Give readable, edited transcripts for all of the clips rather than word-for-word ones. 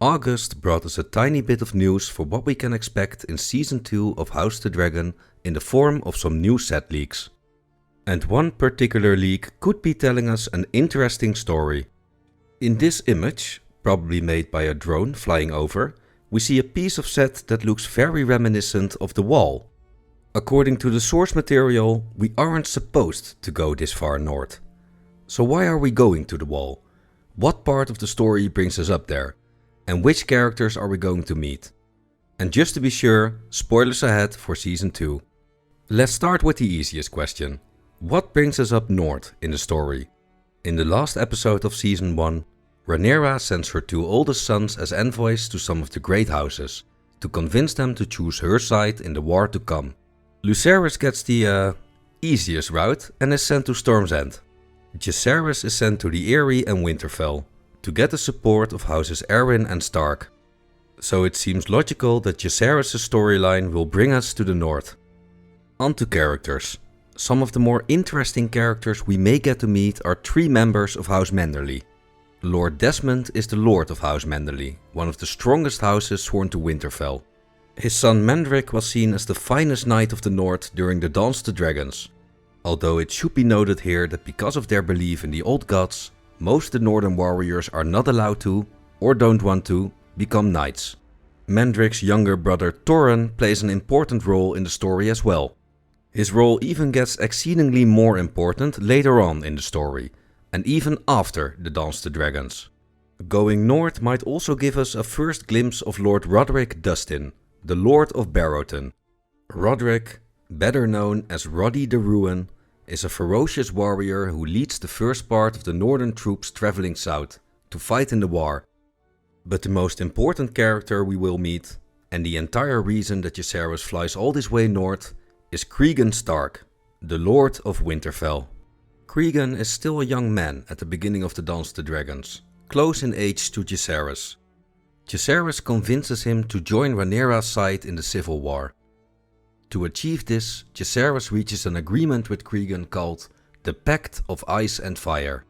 August brought us a tiny bit of news for what we can expect in Season 2 of House the Dragon in the form of some new set leaks. And one particular leak could be telling us an interesting story. In this image, probably made by a drone flying over, we see a piece of set that looks very reminiscent of the wall. According to the source material, we aren't supposed to go this far north. So why are we going to the wall? What part of the story brings us up there? And which characters are we going to meet? And just to be sure, spoilers ahead for Season 2. Let's start with the easiest question. What brings us up north in the story? In the last episode of Season 1, Rhaenyra sends her two oldest sons as envoys to some of the great houses, to convince them to choose her side in the war to come. Lucerys gets the easiest route and is sent to Storm's End. Jacaerys is sent to the Eyrie and Winterfell, to get the support of houses Arryn and Stark. So it seems logical that Jacaerys' storyline will bring us to the north. On to characters. Some of the more interesting characters we may get to meet are three members of House Manderly. Lord Desmond is the Lord of House Manderly, one of the strongest houses sworn to Winterfell. His son Mandrick was seen as the finest knight of the north during the Dance of the Dragons. Although it should be noted here that because of their belief in the old gods, most of the northern warriors are not allowed to, or don't want to, become knights. Mandrick's younger brother Torrhen plays an important role in the story as well. His role even gets exceedingly more important later on in the story, and even after the Dance of the Dragons. Going north might also give us a first glimpse of Lord Roderick Dustin, the Lord of Barrowton. Roderick, better known as Roddy the Ruin, is a ferocious warrior who leads the first part of the northern troops traveling south to fight in the war. But the most important character we will meet, and the entire reason that Jacaerys flies all this way north, is Cregan Stark, the Lord of Winterfell. Cregan is still a young man at the beginning of the Dance of the Dragons, close in age to Jacaerys. Jacaerys convinces him to join Rhaenyra's side in the civil war. To achieve this, Jacaerys reaches an agreement with Cregan called the Pact of Ice and Fire.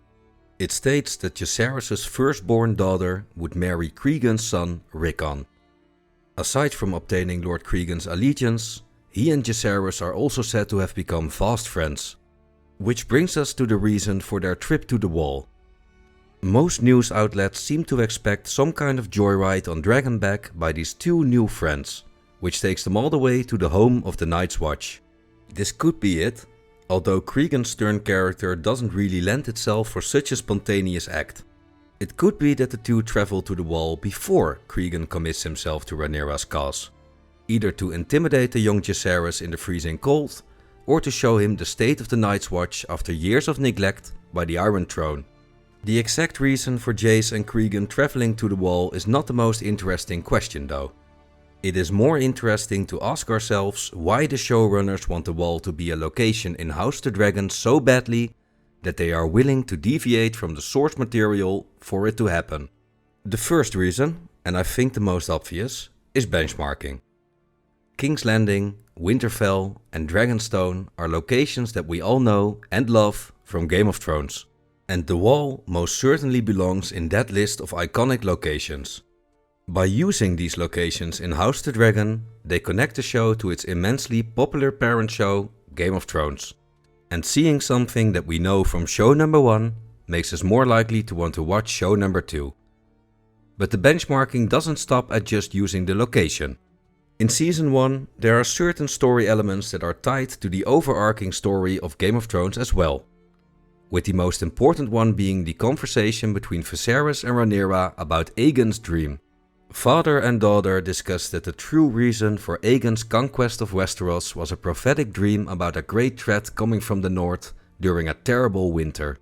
It states that Jacaerys' firstborn daughter would marry Cregan's son Rickon. Aside from obtaining Lord Cregan's allegiance, he and Jacaerys are also said to have become fast friends. Which brings us to the reason for their trip to the wall. Most news outlets seem to expect some kind of joyride on Dragonback by these two new friends, which takes them all the way to the home of the Night's Watch. This could be it, although Cregan's stern character doesn't really lend itself for such a spontaneous act. It could be that the two travel to the wall before Cregan commits himself to Rhaenyra's cause, either to intimidate the young Jacaerys in the freezing cold, or to show him the state of the Night's Watch after years of neglect by the Iron Throne. The exact reason for Jace and Cregan traveling to the wall is not the most interesting question though. It is more interesting to ask ourselves why the showrunners want the wall to be a location in House the Dragon so badly that they are willing to deviate from the source material for it to happen. The first reason, and I think the most obvious, is benchmarking. King's Landing, Winterfell and Dragonstone are locations that we all know and love from Game of Thrones. And the wall most certainly belongs in that list of iconic locations. By using these locations in House the Dragon, they connect the show to its immensely popular parent show, Game of Thrones. And seeing something that we know from show number 1 makes us more likely to want to watch show number 2. But the benchmarking doesn't stop at just using the location. In Season 1, there are certain story elements that are tied to the overarching story of Game of Thrones as well. With the most important one being the conversation between Viserys and Rhaenyra about Aegon's dream. Father and daughter discussed that the true reason for Aegon's conquest of Westeros was a prophetic dream about a great threat coming from the north during a terrible winter.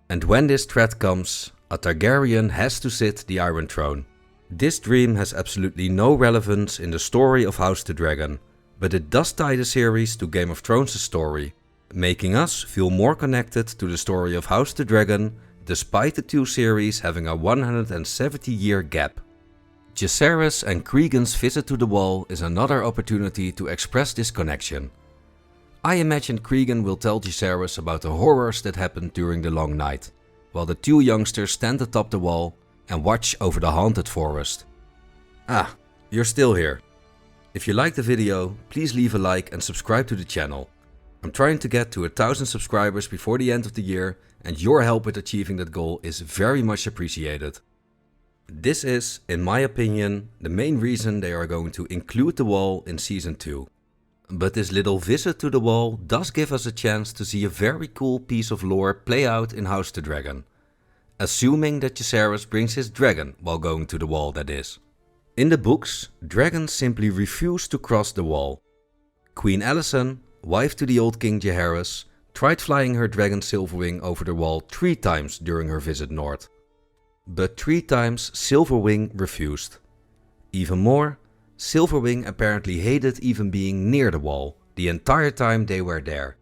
And when this threat comes, a Targaryen has to sit the Iron Throne. This dream has absolutely no relevance in the story of House the Dragon, but it does tie the series to Game of Thrones' story, making us feel more connected to the story of House the Dragon despite the two series having a 170-year gap. Jacaerys and Cregan's visit to the wall is another opportunity to express this connection. I imagine Cregan will tell Jacaerys about the horrors that happened during the long night, while the two youngsters stand atop the wall and watch over the haunted forest. Ah, you're still here. If you liked the video, please leave a like and subscribe to the channel. I'm trying to get to 1000 subscribers before the end of the year, and your help with achieving that goal is very much appreciated. This is, in my opinion, the main reason they are going to include the wall in Season 2. But this little visit to the wall does give us a chance to see a very cool piece of lore play out in House the Dragon. Assuming that Jacaerys brings his dragon while going to the wall, that is. In the books, dragons simply refuse to cross the wall. Queen Alicent, wife to the old King Jacaerys, tried flying her dragon Silverwing over the wall 3 times during her visit north. But 3 times Silverwing refused. Even more, Silverwing apparently hated even being near the wall the entire time they were there.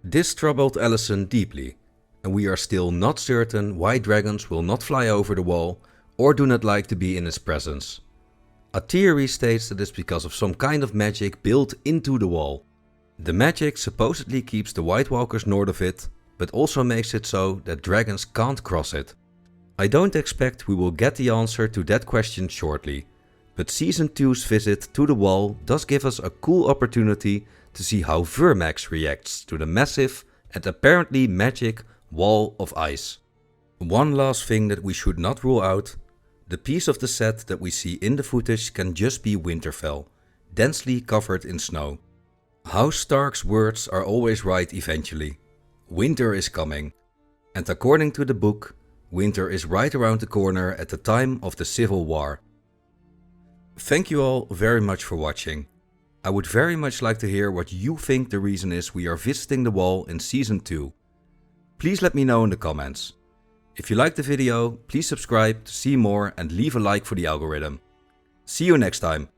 This troubled Alicent deeply, and we are still not certain why dragons will not fly over the wall or do not like to be in its presence. A theory states that it's because of some kind of magic built into the wall. The magic supposedly keeps the White Walkers north of it, but also makes it so that dragons can't cross it. I don't expect we will get the answer to that question shortly, but Season 2's visit to the wall does give us a cool opportunity to see how Vermax reacts to the massive and apparently magic wall of ice. One last thing that we should not rule out: the piece of the set that we see in the footage can just be Winterfell, densely covered in snow. House Stark's words are always right eventually. Winter is coming. And according to the book, winter is right around the corner at the time of the Civil War. Thank you all very much for watching. I would very much like to hear what you think the reason is we are visiting the wall in Season 2. Please let me know in the comments. If you liked the video, please subscribe to see more and leave a like for the algorithm. See you next time.